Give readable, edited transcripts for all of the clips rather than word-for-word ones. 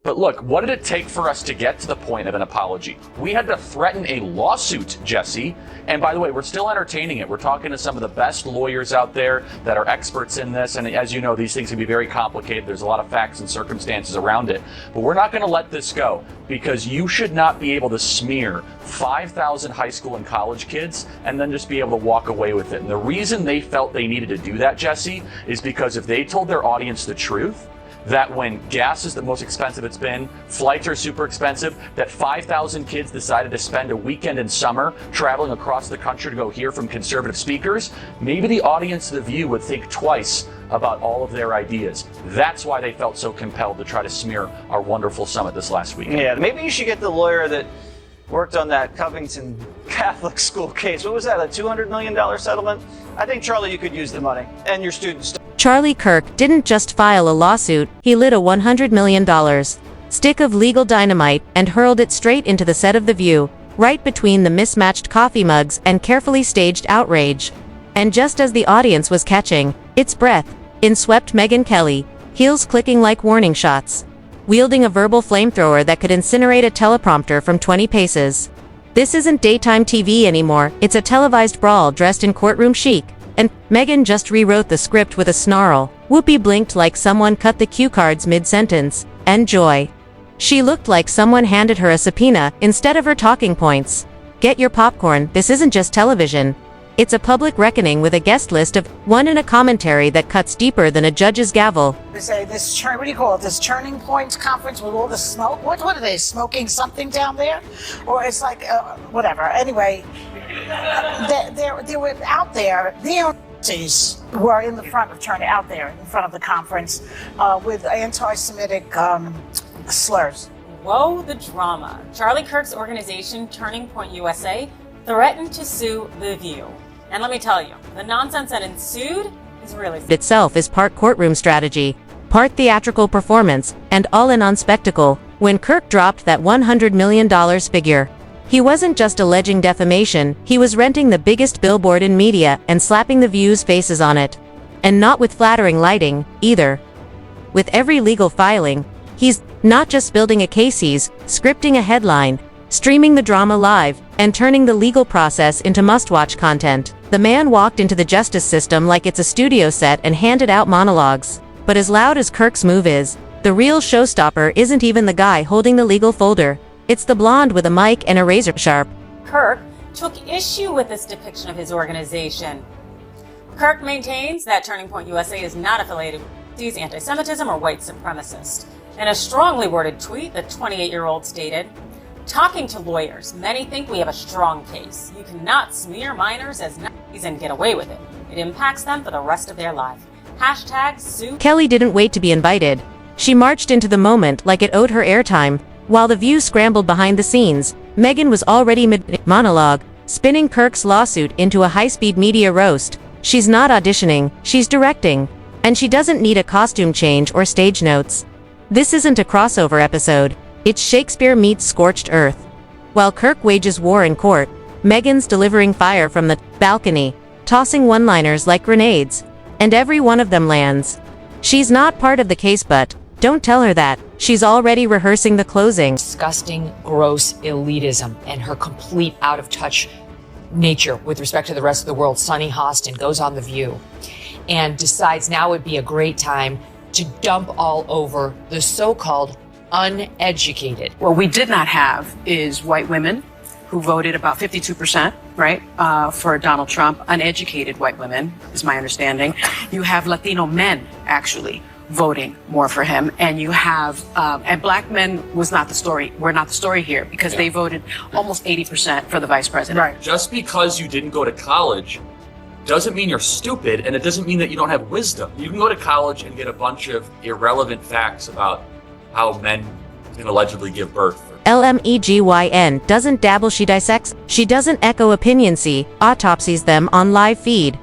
But look, what did it take for us to get to the point of an apology? We had to threaten a lawsuit, Jesse. And by the way, we're still entertaining it. We're talking to some of the best lawyers out there that are experts in this. And as you know, these things can be very complicated. There's a lot of facts and circumstances around it. But we're not going to let this go, because you should not be able to smear 5,000 high school and college kids and then just be able to walk away with it. And the reason they felt they needed to do that, Jesse, is because if they told their audience the truth, that when gas is the most expensive it's been, flights are super expensive, that 5,000 kids decided to spend a weekend in summer traveling across the country to go hear from conservative speakers, maybe the audience of The View would think twice about all of their ideas. That's why they felt so compelled to try to smear our wonderful summit this last weekend. Yeah, maybe you should get the lawyer that worked on that Covington Catholic school case. What was that, a $200 million settlement? I think, Charlie, you could use the money and your students. Charlie Kirk didn't just file a lawsuit, he lit a $100 million stick of legal dynamite and hurled it straight into the set of The View, right between the mismatched coffee mugs and carefully staged outrage. And just as the audience was catching its breath, in swept Megyn Kelly, heels clicking like warning shots, wielding a verbal flamethrower that could incinerate a teleprompter from 20 paces. This isn't daytime TV anymore, it's a televised brawl dressed in courtroom chic. And Megyn just rewrote the script with a snarl. Whoopi blinked like someone cut the cue cards mid-sentence. Enjoy. She looked like someone handed her a subpoena instead of her talking points. Get your popcorn, this isn't just television. It's a public reckoning with a guest list of one and a commentary that cuts deeper than a judge's gavel. They say this, what do you call it, this Turning Point conference with all the smoke? What are they, smoking something down there? Or it's like, whatever. Anyway, they were out there, the Nazis were in the front of out there in front of the conference with anti-Semitic slurs. Whoa, the drama. Charlie Kirk's organization, Turning Point USA, threatened to sue The View. And let me tell you, the nonsense that ensued is really... Itself is part courtroom strategy, part theatrical performance, and all in on spectacle. When Kirk dropped that $100 million figure, he wasn't just alleging defamation, he was renting the biggest billboard in media and slapping The View's faces on it. And not with flattering lighting, either. With every legal filing, he's not just building a case, he's scripting a headline, streaming the drama live, and turning the legal process into must-watch content. The man walked into the justice system like it's a studio set and handed out monologues. But as loud as Kirk's move is, the real showstopper isn't even the guy holding the legal folder. It's the blonde with a mic and a razor sharp. Kirk took issue with this depiction of his organization. Kirk maintains that Turning Point USA is not affiliated with these anti-Semitism or white supremacist. In a strongly worded tweet, the 28-year-old stated, "Talking to lawyers, many think we have a strong case. You cannot smear minors as Nazis and get away with it. It impacts them for the rest of their life. Hashtag sue." Kelly didn't wait to be invited. She marched into the moment like it owed her airtime. While The View scrambled behind the scenes, Megyn was already mid-monologue, spinning Kirk's lawsuit into a high-speed media roast. She's not auditioning, she's directing. And she doesn't need a costume change or stage notes. This isn't a crossover episode. It's Shakespeare meets scorched earth. While Kirk wages war in court, Megyn's delivering fire from the balcony, tossing one-liners like grenades. And every one of them lands. She's not part of the case, but don't tell her that. She's already rehearsing the closing. Disgusting, gross elitism and her complete out-of-touch nature with respect to the rest of the world. Sunny Hostin goes on The View and decides now would be a great time to dump all over the so-called uneducated. What we did not have is white women who voted about 52%, right, for Donald Trump. Uneducated white women, is my understanding. You have Latino men, actually, voting more for him. And you have, and black men was not the story. We're not the story here because they voted almost 80% for the vice president. Right. Just because you didn't go to college doesn't mean you're stupid, and it doesn't mean that you don't have wisdom. You can go to college and get a bunch of irrelevant facts about how men can allegedly give birth. LMEGYN doesn't dabble, she dissects. She doesn't echo opinions, she autopsies them on live feed.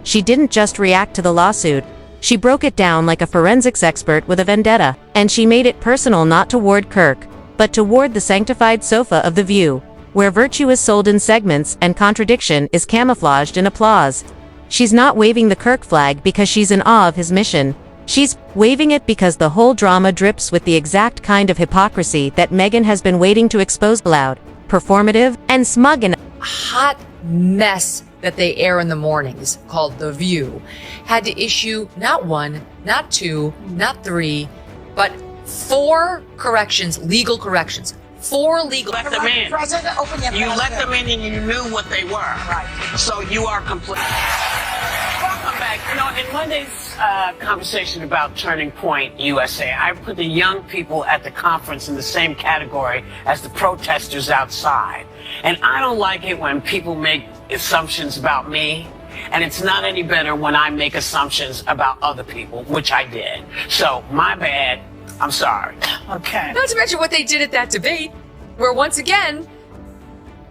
She didn't just react to the lawsuit. She broke it down like a forensics expert with a vendetta. And she made it personal, not toward Kirk, but toward the sanctified sofa of The View, where virtue is sold in segments and contradiction is camouflaged in applause. She's not waving the Kirk flag because she's in awe of his mission. She's waving it because the whole drama drips with the exact kind of hypocrisy that Megyn has been waiting to expose. Loud, performative, and smug and hot mess that they air in the mornings, called The View, had to issue not one, not two, not three, but 4 corrections, legal corrections. 4 legal. Let them in. President, open your You mouth. let them in and you knew what they were. Right. So you are complete. Welcome back. You know, in Monday's conversation about Turning Point USA, I put the young people at the conference in the same category as the protesters outside. And I don't like it when people make assumptions about me. And it's not any better when I make assumptions about other people, which I did. So, my bad. I'm sorry. Okay. Not to mention what they did at that debate, where once again,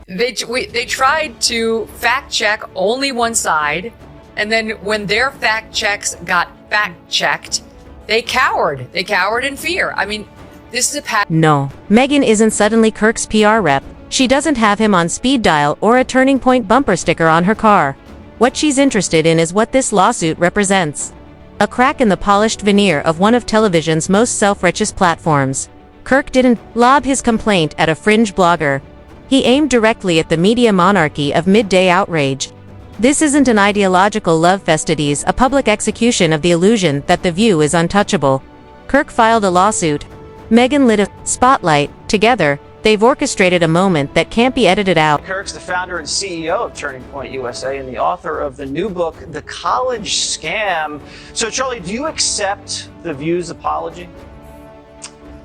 they tried to fact check only one side, and then when their fact checks got fact checked, they cowered. They cowered in fear. I mean, this is a pattern. No, Megyn isn't suddenly Kirk's PR rep. She doesn't have him on speed dial or a Turning Point bumper sticker on her car. What she's interested in is what this lawsuit represents. A crack in the polished veneer of one of television's most self-righteous platforms. Kirk didn't lob his complaint at a fringe blogger. He aimed directly at the media monarchy of midday outrage. This isn't an ideological love festivities, a public execution of the illusion that The View is untouchable. Kirk filed a lawsuit. Megyn lit a spotlight. Together, they've orchestrated a moment that can't be edited out. Kirk's the founder and CEO of Turning Point USA and the author of the new book, The College Scam. So, Charlie, do you accept The View's apology?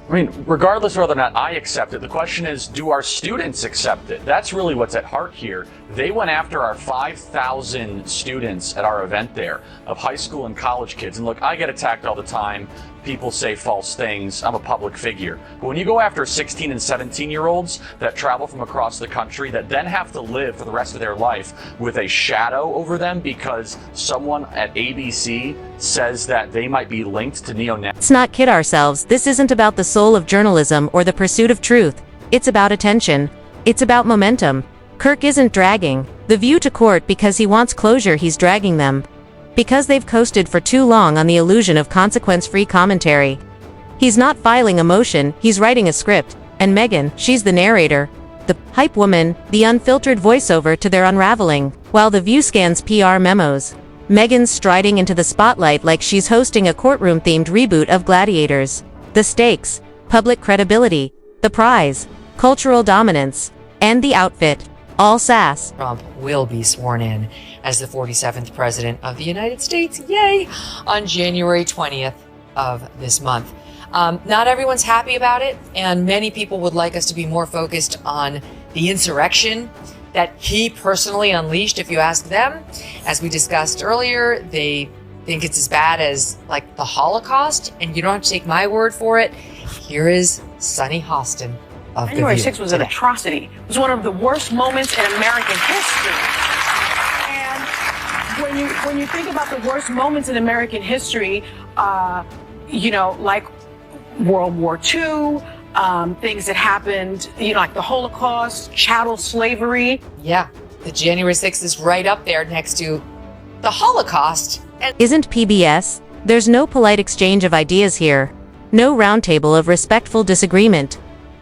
I mean, regardless of whether or not I accept it, the question is, do our students accept it? That's really what's at heart here. They went after our 5,000 students at our event there, of high school and college kids. And look, I get attacked all the time. People say false things. I'm a public figure. But when you go after 16 and 17-year-olds that travel from across the country that then have to live for the rest of their life with a shadow over them because someone at ABC says that they might be linked to neo-Nazis. Let's not kid ourselves. This isn't about the soul of journalism or the pursuit of truth. It's about attention. It's about momentum. Kirk isn't dragging The View to court because he wants closure. He's dragging them because they've coasted for too long on the illusion of consequence-free commentary. He's not filing a motion, he's writing a script, and Megyn, she's the narrator, the hype woman, the unfiltered voiceover to their unraveling, while The View scans PR memos. Megyn's striding into the spotlight like she's hosting a courtroom-themed reboot of Gladiators. The stakes, public credibility, the prize, cultural dominance, and the outfit. All sass. Trump will be sworn in as the 47th President of the United States, yay, on January 20th of this month. Not everyone's happy about it, and many people would like us to be more focused on the insurrection that he personally unleashed, if you ask them. As we discussed earlier, they think it's as bad as, like, the Holocaust, and you don't have to take my word for it. Here is Sunny Hostin. January 6th was an atrocity. It was one of the worst moments in American history. And when you think about the worst moments in American history, like World War II, things that happened, like the Holocaust, chattel slavery. Yeah, the January 6th is right up there next to the Holocaust. And Isn't PBS? There's no polite exchange of ideas here. No roundtable of respectful disagreement.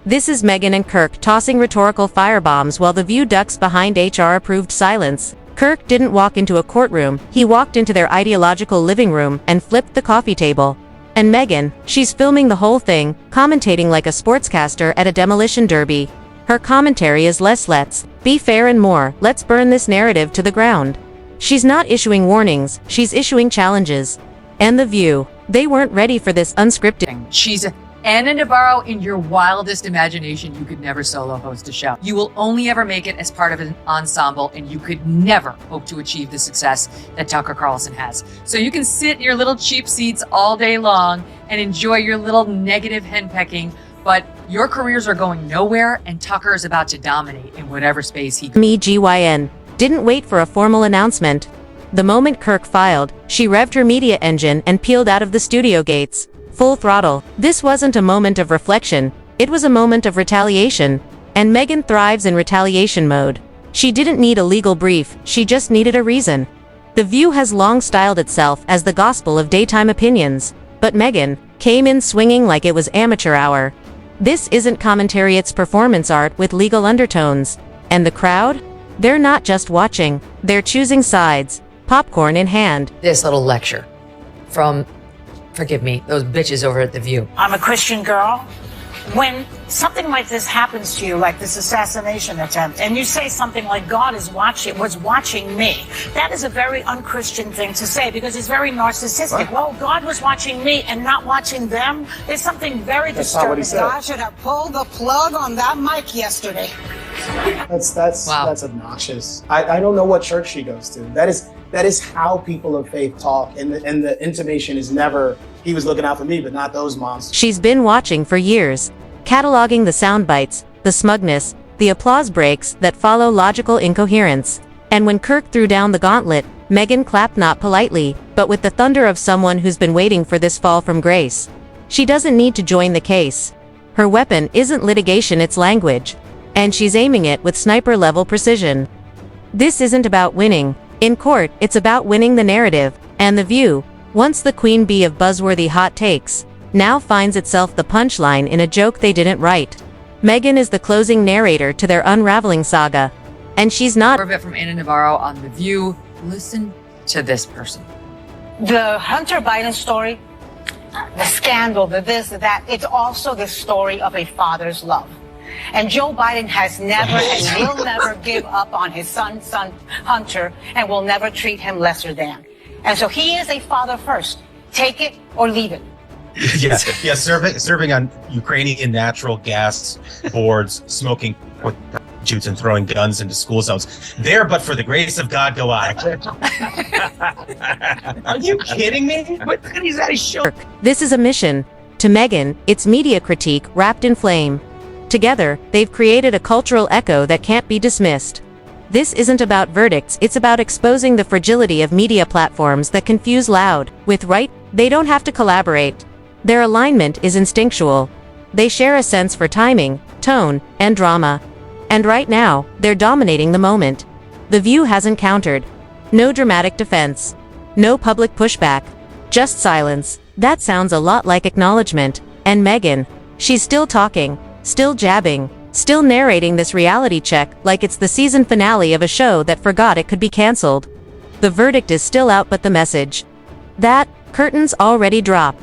This is Megyn and Kirk tossing rhetorical firebombs while The View ducks behind HR-approved silence. Kirk didn't walk into a courtroom, he walked into their ideological living room and flipped the coffee table. And Megyn, she's filming the whole thing, commentating like a sportscaster at a demolition derby. Her commentary is less let's be fair and more let's burn this narrative to the ground. She's not issuing warnings, she's issuing challenges. And The View, they weren't ready for this unscripted. she's Anna Navarro, in your wildest imagination, you could never solo host a show. You will only ever make it as part of an ensemble, and you could never hope to achieve the success that Tucker Carlson has. So you can sit in your little cheap seats all day long and enjoy your little negative henpecking, but your careers are going nowhere, and Tucker is about to dominate in whatever space he goes. Megyn didn't wait for a formal announcement. The moment Kirk filed, she revved her media engine and peeled out of the studio gates. Full throttle. This wasn't a moment of reflection, it was a moment of retaliation. And Megyn thrives in retaliation mode. She didn't need a legal brief, she just needed a reason. The View has long styled itself as the gospel of daytime opinions. But Megyn came in swinging like it was amateur hour. This isn't commentary, it's performance art with legal undertones. And the crowd? They're not just watching, they're choosing sides, popcorn in hand. This little lecture from, forgive me, those bitches over at The View. I'm a Christian girl. When something like this happens to you, like this assassination attempt, and you say something like God was watching me, that is a very unchristian thing to say because it's very narcissistic. Well, God was watching me and not watching them. There's something very disturbing. God should have pulled the plug on that mic yesterday. That's obnoxious. I don't know what church she goes to. That is how people of faith talk, and the intimation is never, he was looking out for me, but not those monsters. She's been watching for years, cataloging the sound bites, the smugness, the applause breaks that follow logical incoherence. And when Kirk threw down the gauntlet, Megyn clapped not politely, but with the thunder of someone who's been waiting for this fall from grace. She doesn't need to join the case. Her weapon isn't litigation, it's language. And she's aiming it with sniper-level precision. This isn't about winning. In court, it's about winning the narrative. And The View, once the queen bee of buzzworthy hot takes, now finds itself the punchline in a joke they didn't write. Megyn is the closing narrator to their unraveling saga. And she's not— More of it from Anna Navarro on The View. Listen to this person. The Hunter Biden story, the scandal, the this, the that, it's also the story of a father's love. And Joe Biden has never and will never give up on his son Hunter, and will never treat him lesser than. And so he is a father first. Take it or leave it. Yeah, serving on Ukrainian natural gas boards, smoking shoots and throwing guns into school zones. There, but for the grace of God, go on. Are you kidding me? What is that? Show? This is a mission. To Megyn, it's media critique wrapped in flame. Together, they've created a cultural echo that can't be dismissed. This isn't about verdicts, it's about exposing the fragility of media platforms that confuse loud with right. They don't have to collaborate. Their alignment is instinctual. They share a sense for timing, tone, and drama. And right now, they're dominating the moment. The View hasn't countered. No dramatic defense. No public pushback. Just silence. That sounds a lot like acknowledgement. And Megyn, she's still talking. Still jabbing, still narrating this reality check like it's the season finale of a show that forgot it could be cancelled. The verdict is still out, but the message. That curtain's already dropped.